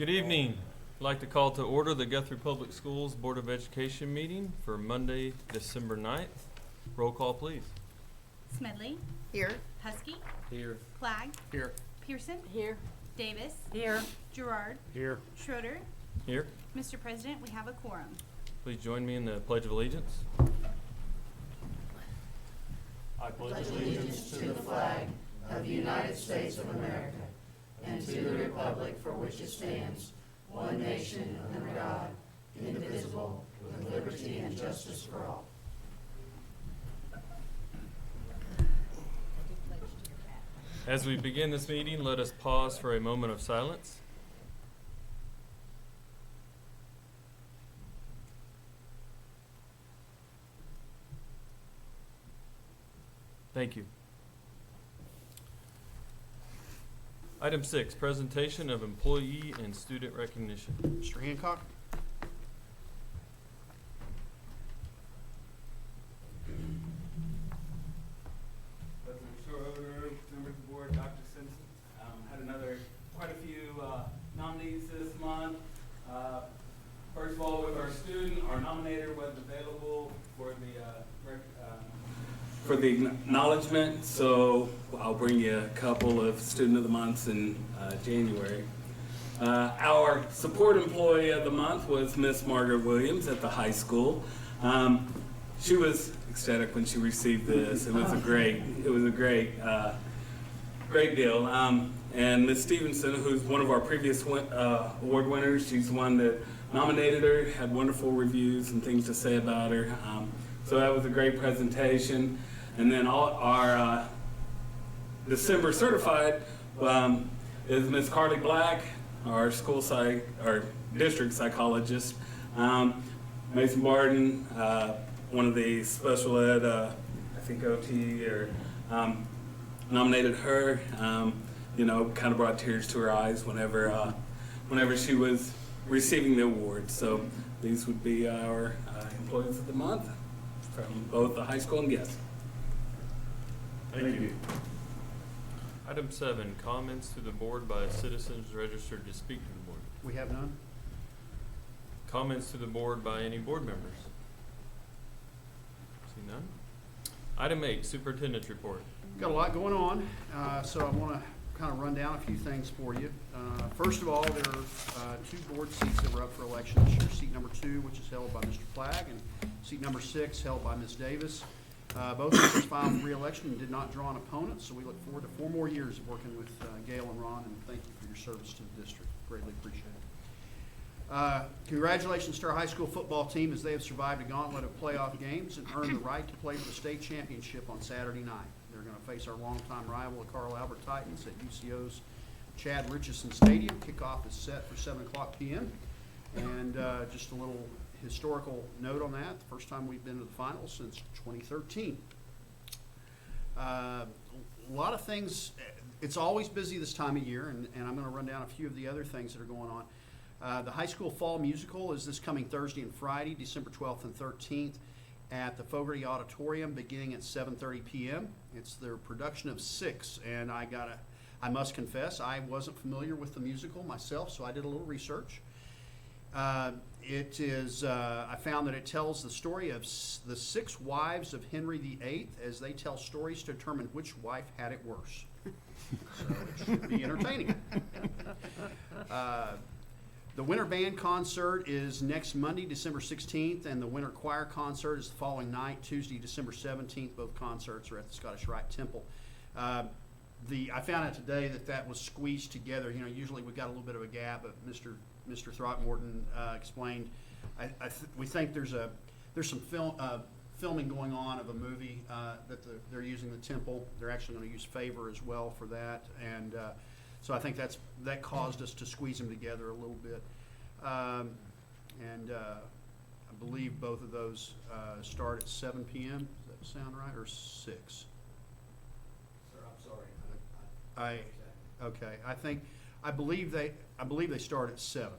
Good evening. I'd like to call to order the Guthrie Public Schools Board of Education meeting for Monday, December 9th. Roll call, please. Smedley. Here. Husky. Here. Flagg. Here. Pearson. Here. Davis. Here. Gerard. Here. Schroeder. Here. Mr. President, we have a quorum. Please join me in the Pledge of Allegiance. I pledge allegiance to the flag of the United States of America and to the republic for which it stands, one nation under God, indivisible, with liberty and justice for all. As we begin this meeting, let us pause for a moment of silence. Thank you. Item 6, presentation of employee and student recognition. Mr. Hancock? President Schroeder, members of the board, Dr. Simpson. Had quite a few nominees this month. First of all, with our student, our nominator was available for the acknowledgement, so I'll bring you a couple of student of the months in January. Our support employee of the month was Miss Margaret Williams at the high school. She was ecstatic when she received this. It was a great deal. And Miss Stevenson, who's one of our previous award winners, she's the one that nominated her, had wonderful reviews and things to say about her. So that was a great presentation. And then all our December certified is Miss Carly Black, our district psychologist. Mason Barton, one of the special ed, I think OT, nominated her. Kind of brought tears to her eyes whenever she was receiving the award. So these would be our employees of the month from both the high school and Guest. Thank you. Item 7, comments to the board by citizens registered to speak to the board. We have none? Comments to the board by any board members? See none? Item 8, superintendent's report. Got a lot going on, so I want to kind of run down a few things for you. First of all, there are 2 board seats that were up for election this year. Seat number 2, which is held by Mr. Flagg, and seat number 6, held by Ms. Davis. Both members filed for re-election and did not draw an opponent, so we look forward to 4 more years of working with Gail and Ron, and thank you for your service to the district. Greatly appreciate it. Congratulations to our high school football team as they have survived a gauntlet of playoff games and earned the right to play for the state championship on Saturday night. They're going to face our longtime rival, the Carl Albert Titans, at UCO's Chad Richardson Stadium. Kickoff is set for 7 o'clock p.m. And just a little historical note on that, the first time we've been to the finals since 2013. A lot of things, it's always busy this time of year, and I'm going to run down a few of the other things that are going on. The high school fall musical is this coming Thursday and Friday, December 12th and 13th at the Fogarty Auditorium beginning at 7:30 p.m. It's their production of 6, and I must confess, I wasn't familiar with the musical myself, so I did a little research. I found that it tells the story of the 6 wives of Henry VIII as they tell stories to determine which wife had it worse. So it should be entertaining. The Winter Band Concert is next Monday, December 16th, and the Winter Choir Concert is the following night, Tuesday, December 17th. Both concerts are at the Scottish Rite Temple. I found out today that was squeezed together. Usually we've got a little bit of a gap, but Mr. Throckmorton explained. We think there's some filming going on of a movie that they're using the temple. They're actually going to use Favor as well for that, and so I think that caused us to squeeze them together a little bit. I believe both of those start at 7 p.m. Does that sound right, or 6? Sir, I'm sorry. I believe they start at 7.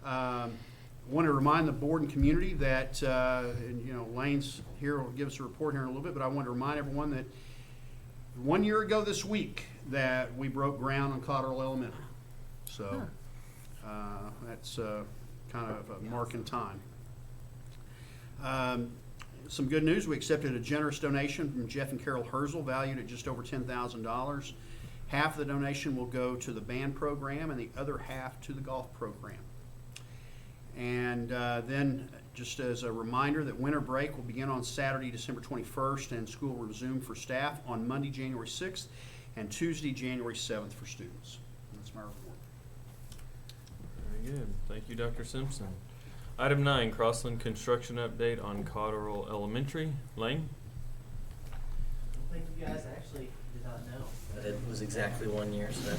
Want to remind the board and community that, Lane's here will give us a report here in a little bit, but I want to remind everyone that 1 year ago this week that we broke ground on Cotterell Elementary. So It's kind of a mark in time. Some good news, we accepted a generous donation from Jeff and Carol Herzl valued at just over $10,000. Half of the donation will go to the band program and the other half to the golf program. And then, just as a reminder, that winter break will begin on Saturday, December 21st, and school will resume for staff on Monday, January 6th, and Tuesday, January 7th for students. That's my report. Very good. Thank you, Dr. Simpson. Item 9, Crossland construction update on Cotterill Elementary. Lane? I think you guys actually did not know that it was exactly 1 year, so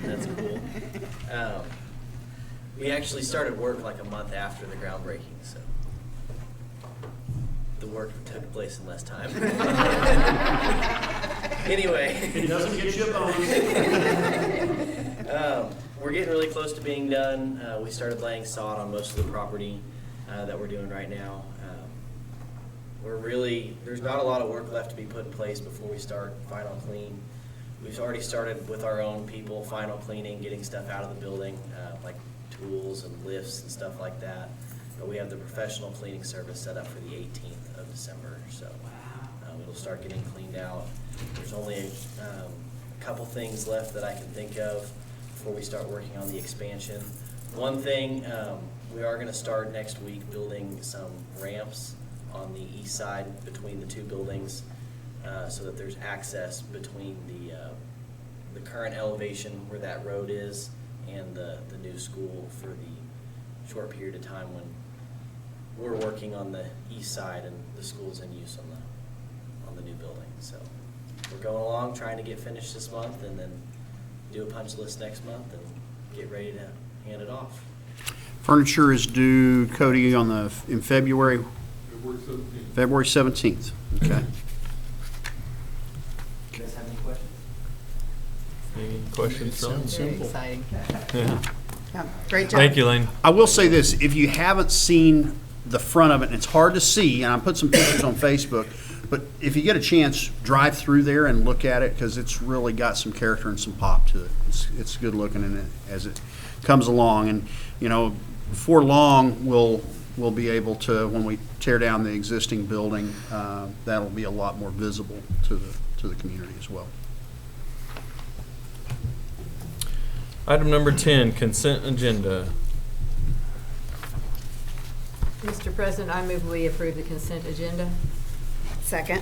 that's cool. We actually started work like a month after the groundbreaking, so the work took place in less time. Anyway. It doesn't get you a bonus. We're getting really close to being done. We started laying sod on most of the property that we're doing right now. There's not a lot of work left to be put in place before we start final clean. We've already started with our own people, final cleaning, getting stuff out of the building, like tools and lifts and stuff like that. But we have the professional cleaning service set up for the 18th of December, so it'll start getting cleaned out. There's only a couple things left that I can think of before we start working on the expansion. One thing, we are going to start next week building some ramps on the east side between the two buildings so that there's access between the current elevation where that road is and the new school for the short period of time when we're working on the east side and the school's in use on the new building. So we're going along, trying to get finished this month and then do a punch list next month and get ready to hand it off. Furniture is due, Cody, in February? February 17th. Okay. You guys have any questions? Any questions? Sounds Dawn? very exciting. Yeah. Yeah, great job. Thank you, Lane. I will say this, if you haven't seen the front of it, and it's hard to see, and I put some pictures on Facebook, but if you get a chance, drive through there and look at it, because it's really got some character and some pop to it. It's good looking in it as it comes along, and, you know, before long, we'll be able to, when we tear down the existing building, that'll be a lot more visible to the community as well. Item number 10, consent agenda. Mr. President, I move we approve the consent agenda. Second.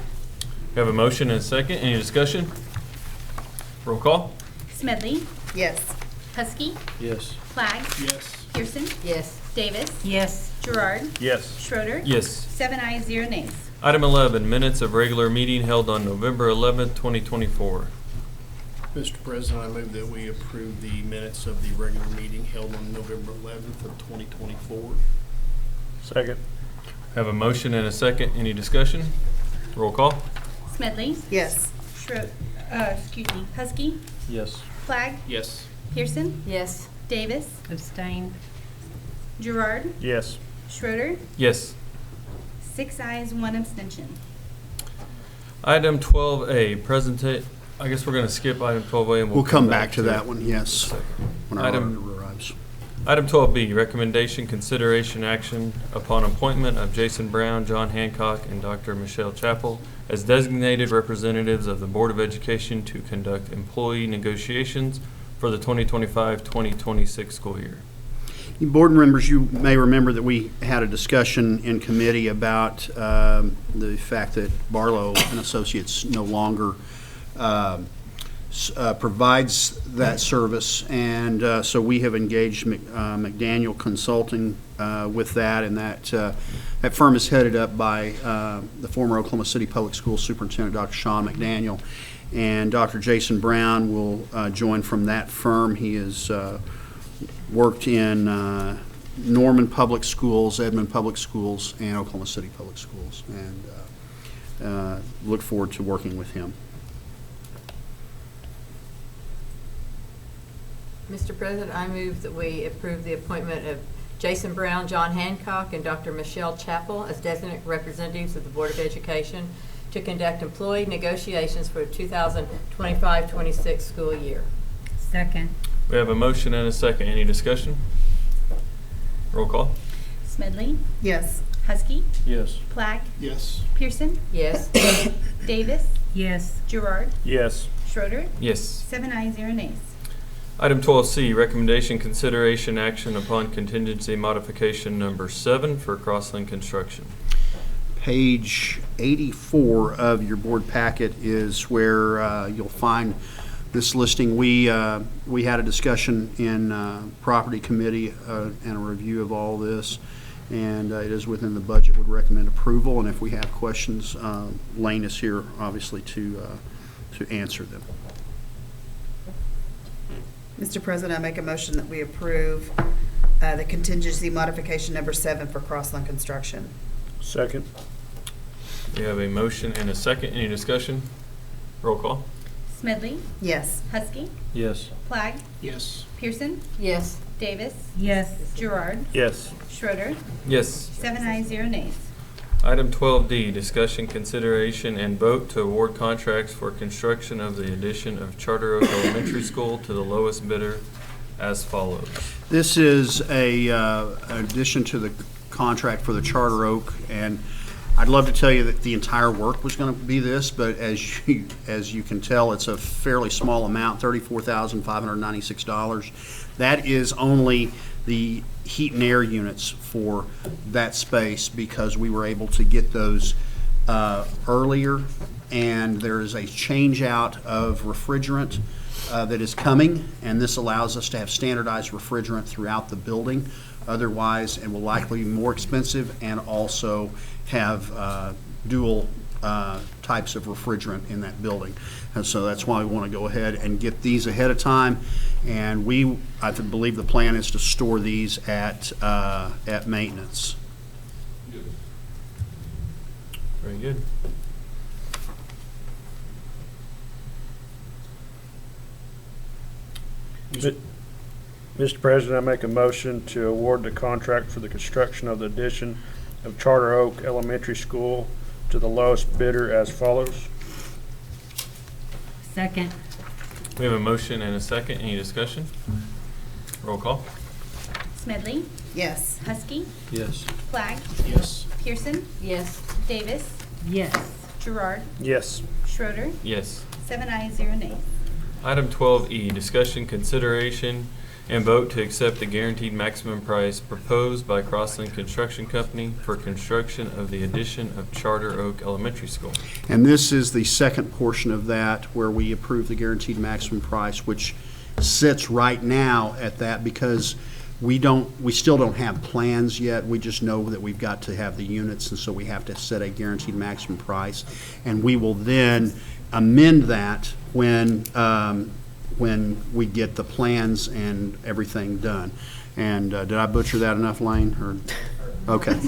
We have a motion and a second. Any discussion? Roll call. Smedley, Yes. Husky, Yes. Flagg, Yes. Pearson, Yes. Davis, Yes. Gerard, Yes. Schroeder. Yes. 7 ayes, 0 nays. Item 11, minutes of regular meeting held on November 11th, 2024. Mr. President, I move that we approve the minutes of the regular meeting held on November 11th of 2024. Second. Have a motion and a second. Any discussion? Roll call. Smedley, Yes. Husky, Yes. Flagg, Yes. Pearson, Yes. Davis, Abstain. Gerard, Yes. Schroeder. Yes. 6 ayes, 1 abstention. Item 12A, I guess we're going to skip item 12A and We'll come back to that one, yes, when our Item- auditor arrives. Item 12B, recommendation, consideration, action upon appointment of Jason Brown, John Hancock, and Dr. Michelle Chappell as designated representatives of the Board of Education to conduct employee negotiations for the 2025-2026 school year. Board members, you may remember that we had a discussion in committee about the fact that Barlow and Associates no longer provides that service, and so we have engaged McDaniel Consulting with that, and that firm is headed up by the former Oklahoma City Public Schools Superintendent, Dr. Sean McDaniel, and Dr. Jason Brown will join from that firm. He has worked in Norman Public Schools, Edmond Public Schools, and Oklahoma City Public Schools, and look forward to working with him. Mr. President, I move that we approve the appointment of Jason Brown, John Hancock, and Dr. Michelle Chappell as designated representatives of the Board of Education to conduct employee negotiations for the 2025-26 school year. Second. We have a motion and a second. Any discussion? Roll call. Smedley, Yes. Husky, Yes. Flagg, Yes. Pearson, Yes. Davis, Yes. Gerard, Yes. Schroeder, Yes. 7 ayes, 0 nays. Item 12C, recommendation, consideration, action upon contingency modification number 7 for Crosslink Construction. Page 84 of your board packet is where you'll find this listing. We had a discussion in property committee and a review of all this, and it is within the budget. Would recommend approval, and if we have questions, Lane is here, obviously, to answer them. Mr. President, I make a motion that we approve the contingency modification number 7 for Crosslink Construction. Second. We have a motion and a second. Any discussion? Roll call. Smedley, Yes. Husky, Yes. Flagg, Yes. Pearson, Yes. Davis, Yes. Gerard, Yes. Schroeder, Yes. 7 ayes, 0 nays. Item 12D, discussion, consideration, and vote to award contracts for construction of the addition of Charter Oak Elementary School to the lowest bidder as follows. This is a addition to the contract for the Charter Oak, and I'd love to tell you that the entire work was going to be this, but as you can tell, it's a fairly small amount, $34,596. That is only the heat and air units for that space because we were able to get those earlier, and there is a change out of refrigerant that is coming, and this allows us to have standardized refrigerant throughout the building. Otherwise, it will likely be more expensive and also have dual types of refrigerant in that building. And so that's why we want to go ahead and get these ahead of time. And I believe the plan is to store these at maintenance. Very good. Mr. President, I make a motion to award the contract for the construction of the addition of Charter Oak Elementary School to the lowest bidder as follows. Second. We have a motion and a second. Any discussion? Roll call. Smedley, Yes. Husky, Yes. Flagg, Yes. Pearson, Yes. Davis, Yes. Gerard, Yes. Schroeder, Yes. 7 ayes, 0 nays. Item 12E, discussion, consideration, and vote to accept the guaranteed maximum price proposed by Crosslink Construction Company for construction of the addition of Charter Oak Elementary School. And this is the second portion of that where we approve the guaranteed maximum price, which sits right now at that because we still don't have plans yet. We just know that we've got to have the units, and so we have to set a guaranteed maximum price. And we will then amend that when we get the plans and everything done. And did I butcher that enough, Lane? Or okay. We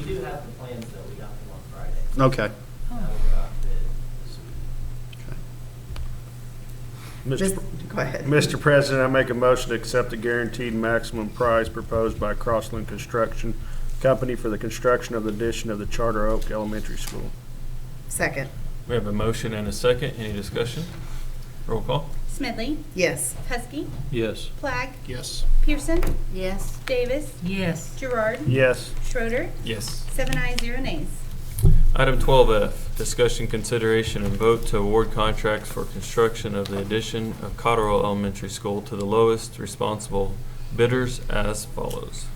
do have the plans, though. We got them on Friday. Okay. That will go out to bid this week. Go ahead. Mr. President, I make a motion to accept the guaranteed maximum price proposed by Crosslink Construction Company for the construction of the addition of the Charter Oak Elementary School. Second. We have a motion and a second. Any discussion? Roll call. Smedley, Yes. Husky, Yes. Flagg, Yes. Pearson, Yes. Davis, Yes. Gerard, Yes. Schroeder, Yes. 7 ayes, 0 nays. Item 12F, discussion, consideration, and vote to award contracts for construction of the addition of Cotterill Elementary School to the lowest responsible bidders as follows.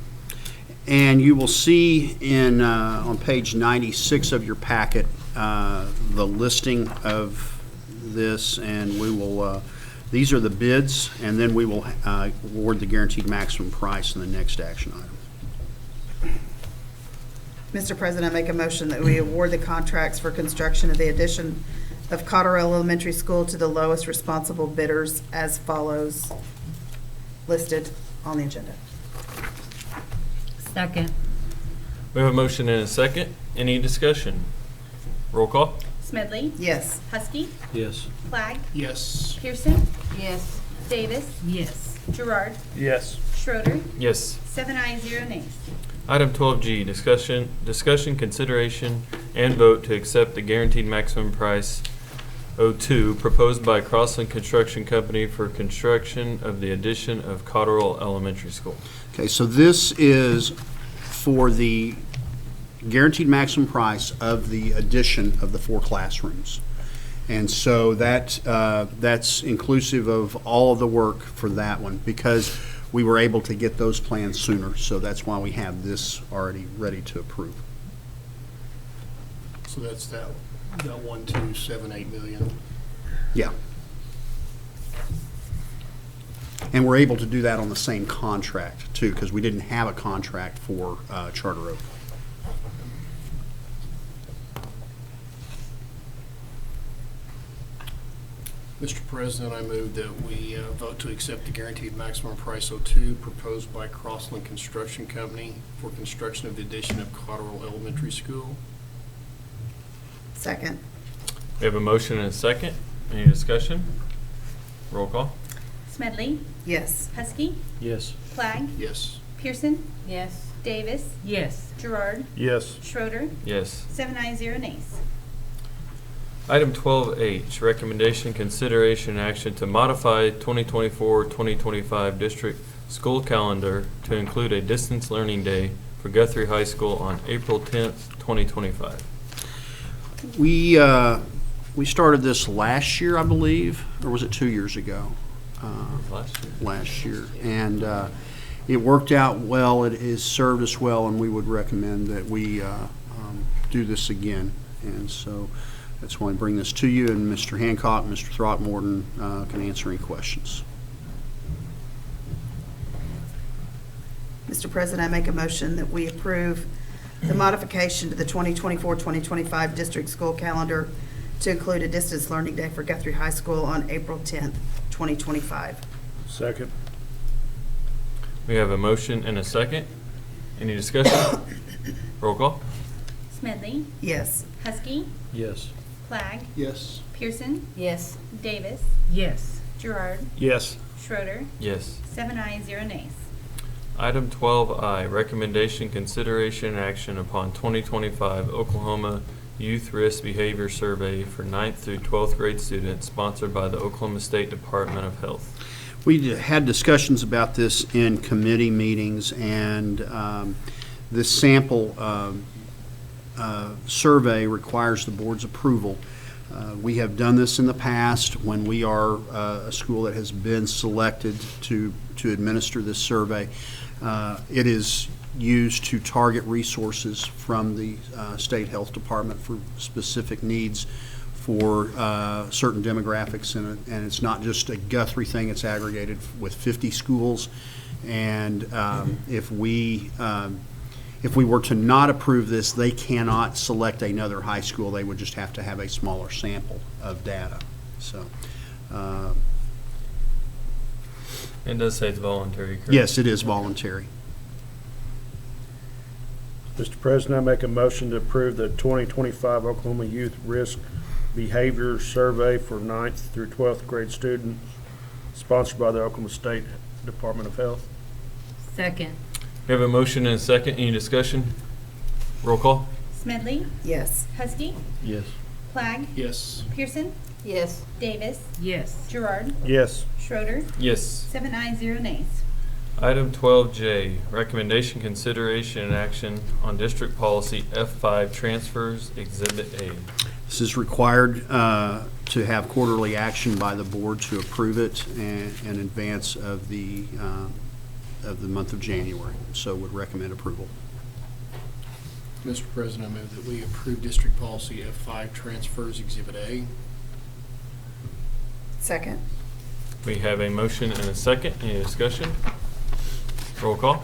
And you will see in, on page 96 of your packet, the listing of this, and we will, these are the bids, and then we will award the guaranteed maximum price in the next action item. Mr. President, I make a motion that we award the contracts for construction of the addition of Cotterill Elementary School to the lowest responsible bidders as follows, listed on the agenda. Second. We have a motion and a second. Any discussion? Roll call. Smedley, Yes. Husky, Yes. Flagg, Yes. Pearson, Yes. Davis, Yes. Gerard, Yes. Schroeder, Yes. 7 ayes, 0 nays. Item 12G, discussion, consideration, and vote to accept the guaranteed maximum price 02, proposed by Crossland Construction Company for construction of the addition of Cotterill Elementary School. Okay, so this is for the guaranteed maximum price of the addition of the 4 classrooms. And so that's inclusive of all of the work for that one, because we were able to get those plans sooner. So that's why we have this already ready to approve. So that's that 1,278 million. Yeah. And we're able to do that on the same contract, too, because we didn't have a contract for Charter Oak. Mr. President, I move that we vote to accept the guaranteed maximum price 02 proposed by Crossland Construction Company for construction of the addition of Cotterill Elementary School. Second. We have a motion and a second. Any discussion? Roll call. Smedley? Yes. Huskey? Yes. Flagg? Yes. Pearson? Yes. Davis? Yes. Gerard? Yes. Schroeder. Yes. 7 ayes, 0 nays. Item 12H, recommendation, consideration, and action to modify 2024-2025 district school calendar to include a distance learning day for Guthrie High School on April 10th, 2025. We started this last year, I believe, or was it 2 years ago? Last year. Last year. And it worked out well. It has served us well, and we would recommend that we do this again. And so that's why I bring this to you, and Mr. Hancock, Mr. Throckmorton can answer any questions. Mr. President, I make a motion that we approve the modification to the 2024-2025 district school calendar to include a distance learning day for Guthrie High School on April 10th, 2025. Second. We have a motion and a second. Any discussion? Roll call. Smedley? Yes. Huskey? Yes. Flagg? Yes. Pearson? Yes. Davis? Yes. Gerard? Yes. Schroeder. Yes. 7 ayes, 0 nays. Item 12I, recommendation, consideration, and action upon 2025 Oklahoma Youth Risk Behavior Survey for 9th through 12th grade students, sponsored by the Oklahoma State Department of Health. We had discussions about this in committee meetings, and this sample survey requires the board's approval. We have done this in the past when we are a school that has been selected to administer this survey. It is used to target resources from the state health department for specific needs for certain demographics, and it's not just a Guthrie thing. It's aggregated with 50 schools, and if we were to not approve this, they cannot select another high school. They would just have to have a smaller sample of data. So, It does say it's voluntary, correct? yes, it is voluntary. Mr. President, I make a motion to approve the 2025 Oklahoma Youth Risk Behavior Survey for 9th through 12th grade students, sponsored by the Oklahoma State Department of Health. Second. We have a motion and a second. Any discussion? Roll call. Smedley? Yes. Husky? Yes. Flagg? Yes. Pearson? Yes. Davis? Yes. Gerard? Yes. Schroeder. Yes. 7 ayes, 0 nays. Item 12J, recommendation, consideration, and action on district policy F5 transfers, Exhibit A. This is required to have quarterly action by the board to approve it in advance of the month of January. So would recommend approval. Mr. President, I move that we approve district policy F5 transfers Exhibit A. Second. We have a motion and a second. Any discussion? Roll call.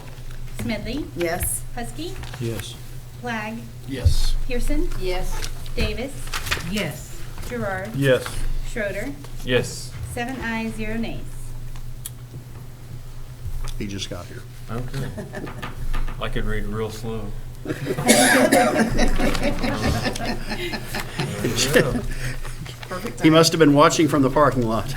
Smedley? Yes. Husky? Yes. Flagg? Yes. Pearson? Yes. Davis? Yes. Gerard? Yes. Schroeder. Yes. 7 ayes, 0 nays. He just got here. Okay. I could read real slow. There we go. Perfect He must have been watching from the parking lot.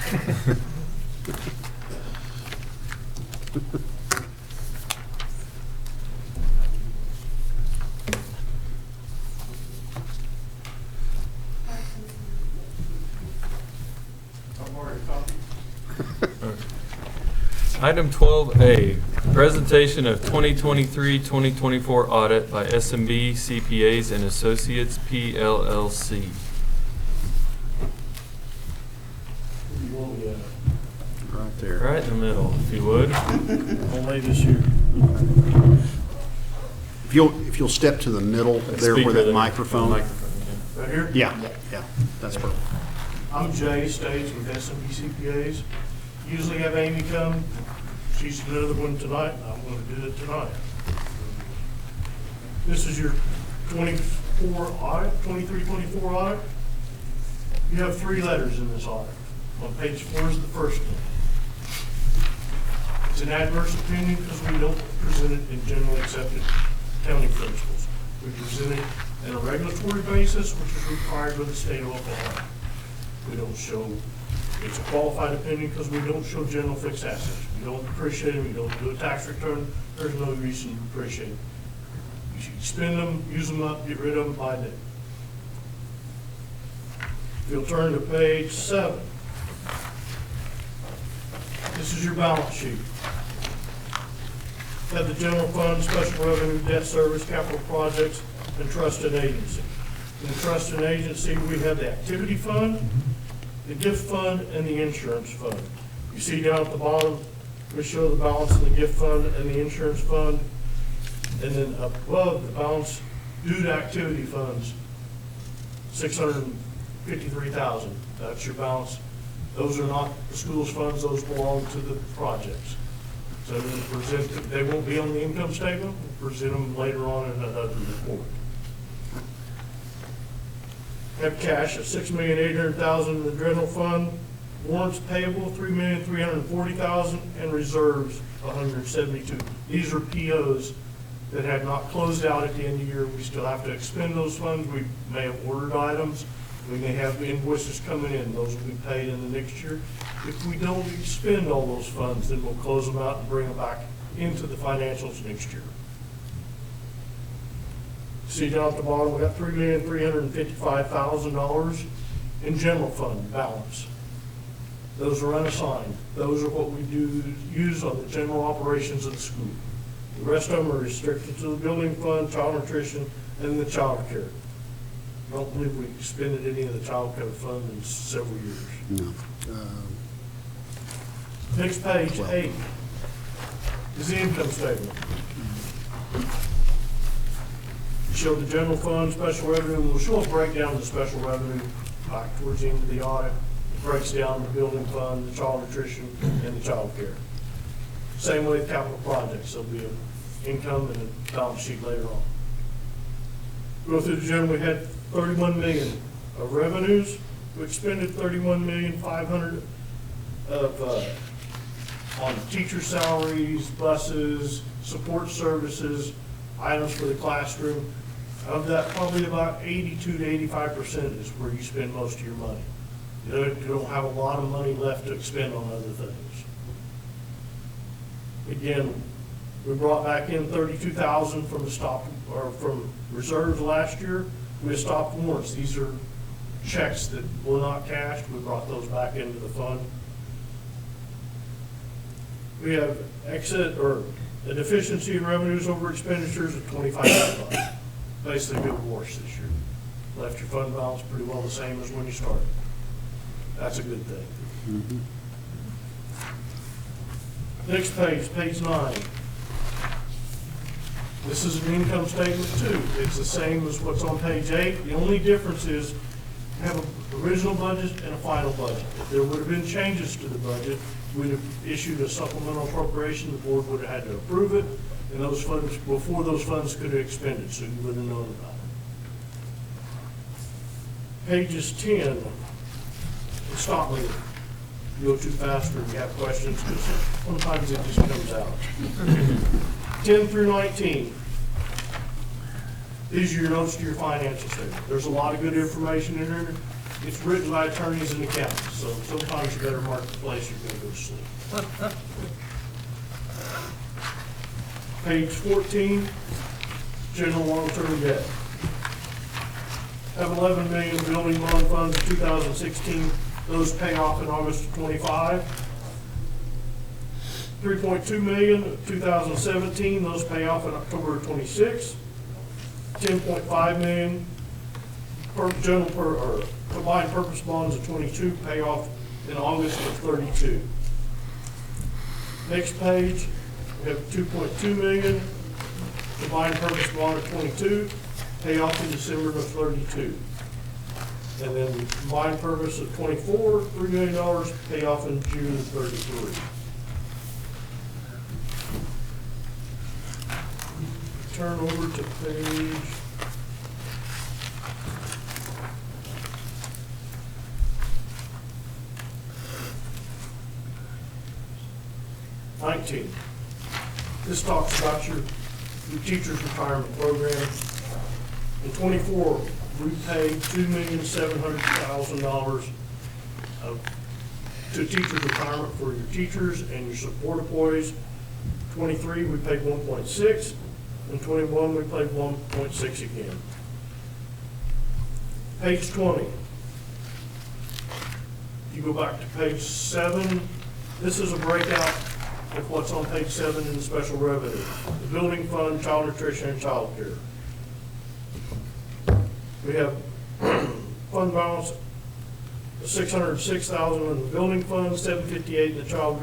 Item 12A, presentation of 2023-2024 audit by SMB CPAs and Associates PLLC. Right there. Right in the middle, if you would. Only this year. If you'll step to the middle there where that microphone. Right here? Yeah, that's perfect. I'm Jay Stage with SMB CPAs. Usually have Amy come. She's another one tonight, and I'm going to do it tonight. This is your 24 audit, 23-24 audit. You have 3 letters in this audit. On page 4 is the first one. It's an adverse opinion because we don't present it in generally accepted accounting principles. We present it on a regulatory basis, which is required by the state of Oklahoma. We don't show, it's a qualified opinion because we don't show general fixed assets. We don't depreciate them, we don't do a tax return, there's no reason to depreciate them. You should spend them, use them up, get rid of them, buy them. If you'll turn to page 7, this is your balance sheet. Have the general fund, special revenue, debt service, capital projects, and trust and agency. In the trust and agency, we have the activity fund, the gift fund, and the insurance fund. You see down at the bottom, we show the balance in the gift fund and the insurance fund. And then above the balance due to activity funds, $653,000. That's your balance. Those are not the school's funds, those belong to the projects. So we'll present, they won't be on the income statement, we'll present them later on in another report. Have cash of $6,800,000 in the general fund, warrants payable $3,340,000, and reserves $172,000. These are POs that have not closed out at the end of the year. We still have to expend those funds. We may have ordered items. We may have invoices coming in. Those will be paid in the next year. If we don't expend all those funds, then we'll close them out and bring them back into the financials next year. See down at the bottom, we got $3,355,000 in general fund balance. Those are unassigned. Those are what we use on the general operations of the school. The rest of them are restricted to the building fund, child nutrition, and the child care. I don't believe we expended any of the child care fund in several years. No. Next page, 8, is the income statement. Show the general fund, special revenue. We'll show a breakdown of the special revenue back towards the end of the audit. It breaks down the building fund, the child nutrition, and the child care. Same way with capital projects. There'll be an income and a balance sheet later on. Go through the general, we had $31 million of revenues. We expended $31,500,000 on teacher salaries, buses, support services, items for the classroom. Of that, probably about 82 to 85% is where you spend most of your money. You don't have a lot of money left to expend on other things. Again, we brought back in $32,000 from the from reserves last year. We stopped warrants. These are checks that were not cashed. We brought those back into the fund. We have a deficiency in revenues over expenditures of $2,500. Basically good wash this year. Left your fund balance pretty well the same as when you started. That's a good thing. Mm-hmm. Next page, page 9. This is an income statement too. It's the same as what's on page 8. The only difference is you have an original budget and a final budget. If there would have been changes to the budget, we'd have issued a supplemental appropriation. The board would have had to approve it, and those funds, before those funds could have expended, so you would have known about it. Pages 10, stop me. You go too fast or you have questions, because sometimes it just comes out. 10 through 19. These are your notes to your financial statement. There's a lot of good information in there. It's written by attorneys and accountants, so sometimes you better mark the place you're going to go to sleep. Page 14, general long-term debt. Have $11 million building loan funds in 2016. Those pay off in August of 25. 3.2 million, 2017, those pay off in October of 26. 10.5 million, combined purpose bonds of 22 pay off in August of 32. Next page, we have 2.2 million, combined purpose bond of 22, pay off in December of 32. And then combined purpose of 24, $3 million, pay off in June of 33. Turn over to page 19. This talks about your teacher's retirement program. In 24, we paid $2,700,000 to teacher's retirement for your teachers and your support employees. 23, we paid 1.6. In 21, we paid 1.6 again. Page 20. You go back to page 7. This is a breakout of what's on page 7 in the special revenue. The building fund, child nutrition, and child care. We have fund balance of $606,000 in the building fund, $758,000 in the child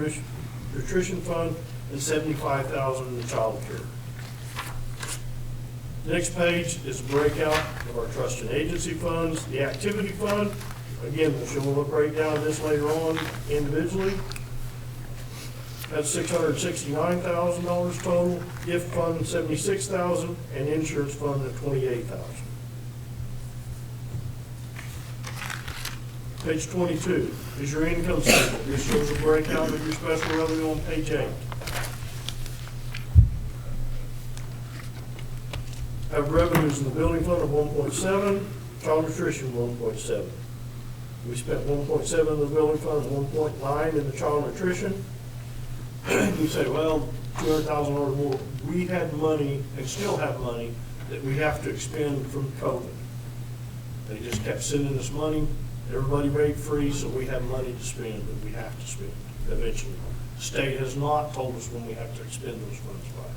nutrition fund, and $75,000 in the child care. The next page is a breakout of our trust and agency funds. The activity fund, again, we'll show a breakdown of this later on individually. That's $669,000 total. Gift fund, $76,000, and insurance fund at $28,000. Page 22 is your income statement. This shows a breakout of your special revenue on page 8. Have revenues in the building fund of 1.7, child nutrition 1.7. We spent 1.7 in the building fund and 1.9 in the child nutrition. You say, well, $200,000 more. We had money and still have money that we have to expend from COVID. They just kept sending us money. Everybody rate free, so we have money to spend that we have to spend eventually. The state has not told us when we have to expend those funds by.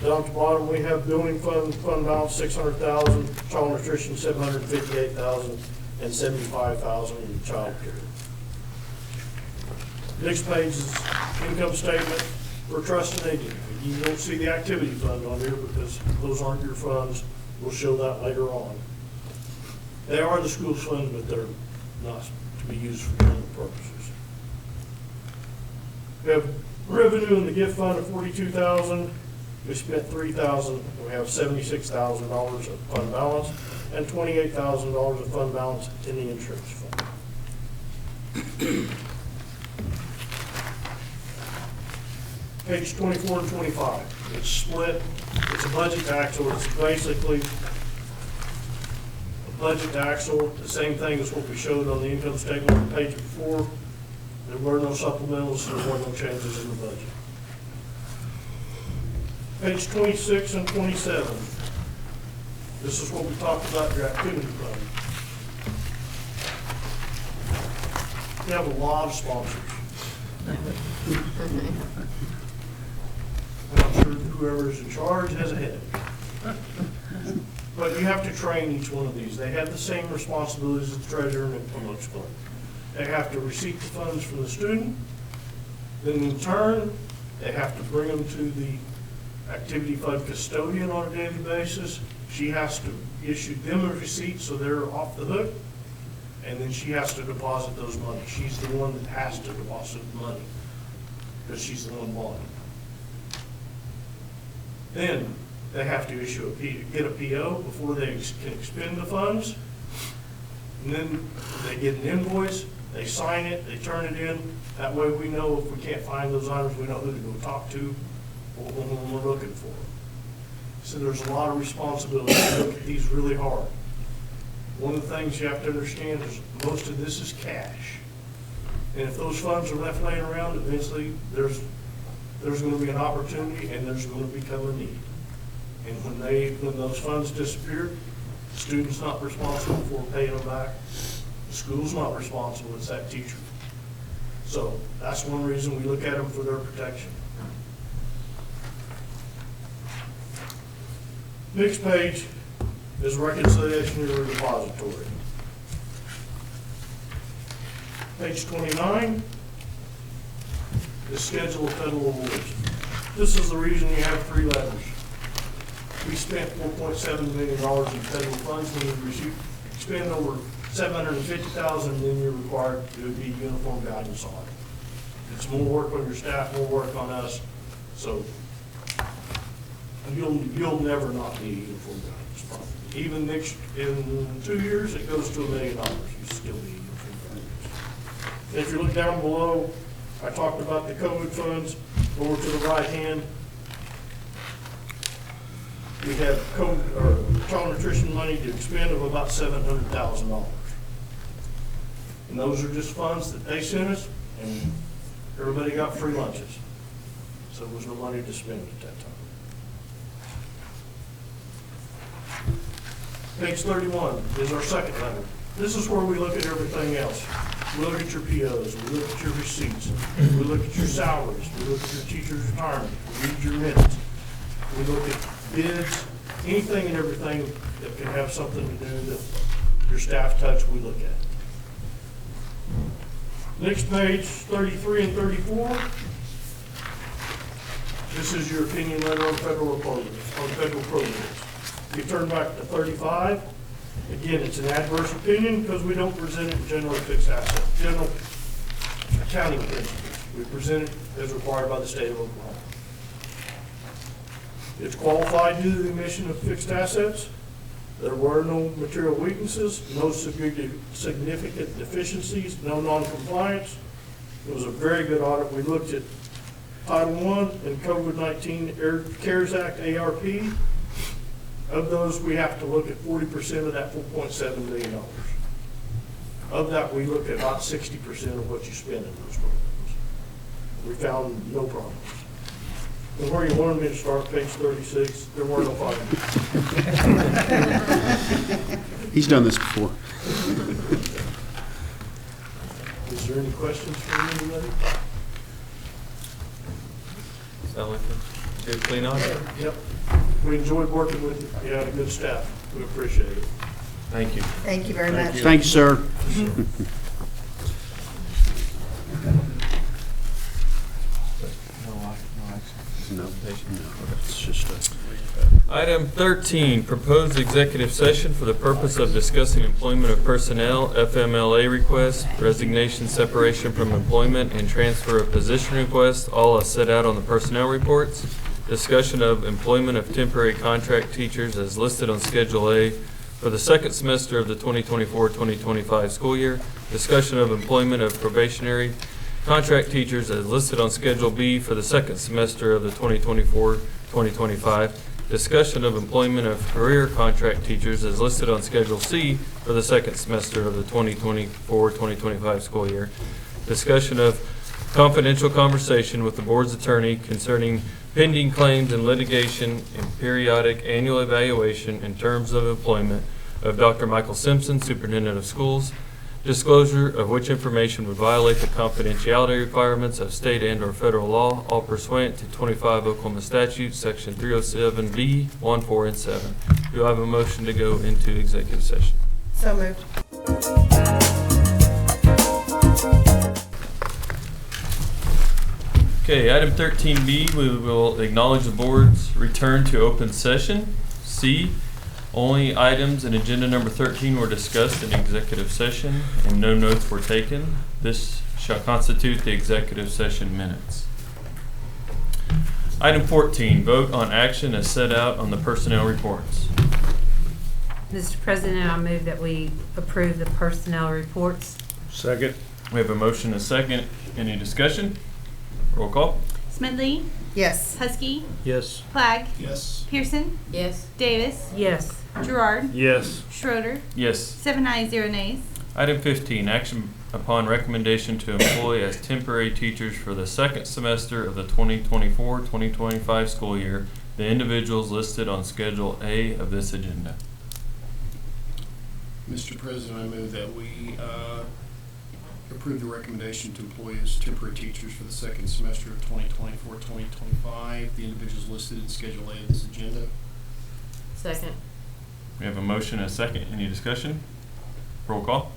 Down at the bottom, we have building fund balance $600,000, child nutrition $758,000, and $75,000 in child care. Next page is income statement for trust and agency. You don't see the activity fund on here because those aren't your funds. We'll show that later on. They are the school's funds, but they're not to be used for general purposes. We have revenue in the gift fund of $42,000. We spent $3,000. We have $76,000 of fund balance and $28,000 of fund balance in the insurance fund. Page 24 and 25. It's split. It's a budget to actual. It's basically a budget to actual. The same thing as what we showed on the income statement on the page before. There were no supplementals, so there were no changes in the budget. Page 26 and 27. This is what we talked about, your activity fund. You have a lot of sponsors. And I'm sure whoever's in charge has a headache. But you have to train each one of these. They have the same responsibilities as the treasurer and the promotes fund. They have to receipt the funds from the student. Then in turn, they have to bring them to the activity fund custodian on a daily basis. She has to issue them a receipt so they're off the hook. And then she has to deposit those money. She's the one that has to deposit the money because she's the one bonding. Then they have to issue get a PO before they can expend the funds. And then they get an invoice, they sign it, they turn it in. That way we know if we can't find those items, we know who to go talk to or when we're looking for them. So there's a lot of responsibility to look at these really hard. One of the things you have to understand is most of this is cash. And if those funds are left laying around, eventually there's going to be an opportunity and there's going to become a need. And when those funds disappear, the student's not responsible for paying them back. The school's not responsible, it's that teacher. So that's one reason we look at them for their protection. Next page is reconciliation of the repository. Page 29 is schedule of federal awards. This is the reason you have 3 letters. We spent $4.7 million in federal funds. When you spend over $750,000, then you're required to be uniform guidance on it. It's more work on your staff, more work on us. So you'll never not be uniform guidance. Probably. Even next in 2 years, it goes to $1 million. You still be uniform guidance. If you look down below, I talked about the COVID funds. Over to the right hand, we have child nutrition money to expend of about $700,000. And those are just funds that they sent us, and everybody got free lunches. So there was no money to spend at that time. Page 31 is our second letter. This is where we look at everything else. We look at your POs, we look at your receipts, we look at your salaries, we look at your teacher's retirement, we read your minutes, we look at bids, anything and everything that can have something to do that your staff touch, we look at. Next page, 33 and 34. This is your opinion letter on federal programs. You turn back to 35. Again, it's an adverse opinion because we don't present it in general fixed asset, general accounting principles. We present it as required by the state of Oklahoma. It's qualified due to the emission of fixed assets. There were no material weaknesses, no significant deficiencies, no non-compliance. It was a very good audit. We looked at Title I and COVID-19 CARES Act ARP. Of those, we have to look at 40% of that $4.7 million. Of that, we look at about 60% of what you spend in those programs. We found no problems. And where you wanted me to start, page 36, there were no problems. He's done this before. Is there any questions from anybody? Sound like a good clean audit? Yep. We enjoyed working with you. You had a good staff. We appreciate it. Thank you. Thank you very much. Thank you, sir. No, it's just Item 13, proposed executive session for the purpose of discussing employment of personnel, FMLA requests, resignation, separation from employment, and transfer of position requests, all as set out on the personnel reports. Discussion of employment of temporary contract teachers as listed on Schedule A for the second semester of the 2024-2025 school year. Discussion of employment of probationary contract teachers as listed on Schedule B for the second semester of the 2024-2025. Discussion of employment of career contract teachers as listed on Schedule C for the second semester of the 2024-2025 school year. Discussion of confidential conversation with the board's attorney concerning pending claims and litigation and periodic annual evaluation in terms of employment of Dr. Michael Simpson, Superintendent of Schools. Disclosure of which information would violate the confidentiality requirements of state and/or federal law, all pursuant to 25 Oklahoma statutes, section 307B, 1, 4, and 7. Do I have a motion to go into executive session? So moved. Okay, item 13B, we will acknowledge the board's return to open session. C, only items in agenda number 13 were discussed in executive session and no notes were taken. This shall constitute the executive session minutes. Item 14, vote on action as set out on the personnel reports. Mr. President, I move that we approve the personnel reports. Second. We have a motion and a second. Any discussion? Roll call. Smedley, Yes. Husky, Yes. Flagg, Yes. Pearson, Yes. Davis, Yes. Gerard, Yes. Schroeder, Yes. 7 ayes, 0 nays. Item 15, action upon recommendation to employ as temporary teachers for the second semester of the 2024-2025 school year, the individuals listed on Schedule A of this agenda. Mr. President, I move that we approve the recommendation to employ as temporary teachers for the second semester of 2024-2025. The individuals listed in Schedule A of this agenda. Second. We have a motion and a second. Any discussion? Roll call.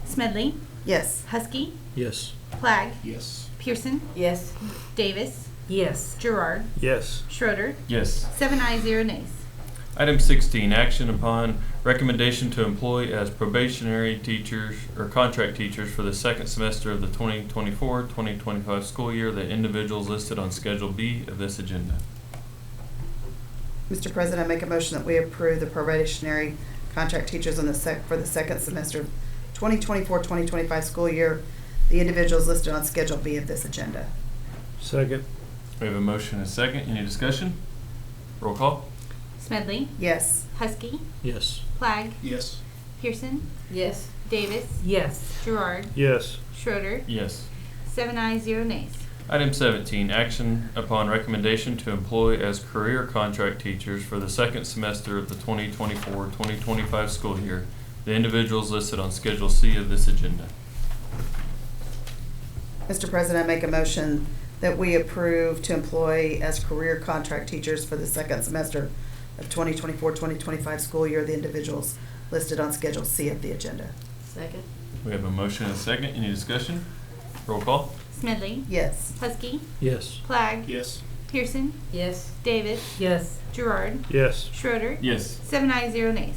Smedley, Yes. Husky, Yes. Flagg, Yes. Pearson, Yes. Davis, Yes. Gerard, Yes. Schroeder, Yes. 7 ayes, 0 nays. Item 16, action upon recommendation to employ as probationary teachers or contract teachers for the second semester of the 2024-2025 school year, the individuals listed on Schedule B of this agenda. Mr. President, I make a motion that we approve the probationary contract teachers on for the second semester of 2024-2025 school year, the individuals listed on Schedule B of this agenda. Second. We have a motion and a second. Any discussion? Roll call. Smedley, Yes. Husky, Yes. Flagg, Yes. Pearson, Yes. Davis, Yes. Gerard, Yes. Schroeder, Yes. 7 ayes, 0 nays. Item 17, action upon recommendation to employ as career contract teachers for the second semester of the 2024-2025 school year, the individuals listed on Schedule C of this agenda. Mr. President, I make a motion that we approve to employ as career contract teachers for the second semester of 2024-2025 school year, the individuals listed on Schedule C of the agenda. Second. We have a motion and a second. Any discussion? Roll call. Smedley, Yes. Husky, Yes. Flagg, Yes. Pearson, Yes. Davis, Yes. Gerard, Yes. Schroeder, Yes. 7 ayes, 0 nays.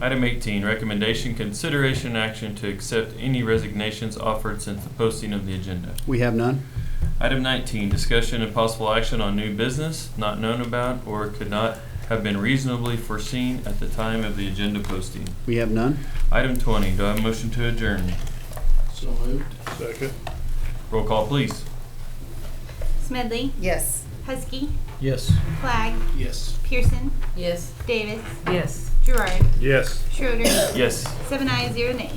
Item 18, recommendation, consideration, and action to accept any resignations offered since the posting of the agenda. We have none. Item 19, discussion and possible action on new business not known about or could not have been reasonably foreseen at the time of the agenda posting. We have none. Item 20, do I have a motion to adjourn? So moved. Second. Roll call, please. Smedley, Yes. Husky, Yes. Flagg, Yes. Pearson, Yes. Davis, Yes. Gerard, Yes. Schroeder, Yes. 7 ayes, 0 nays.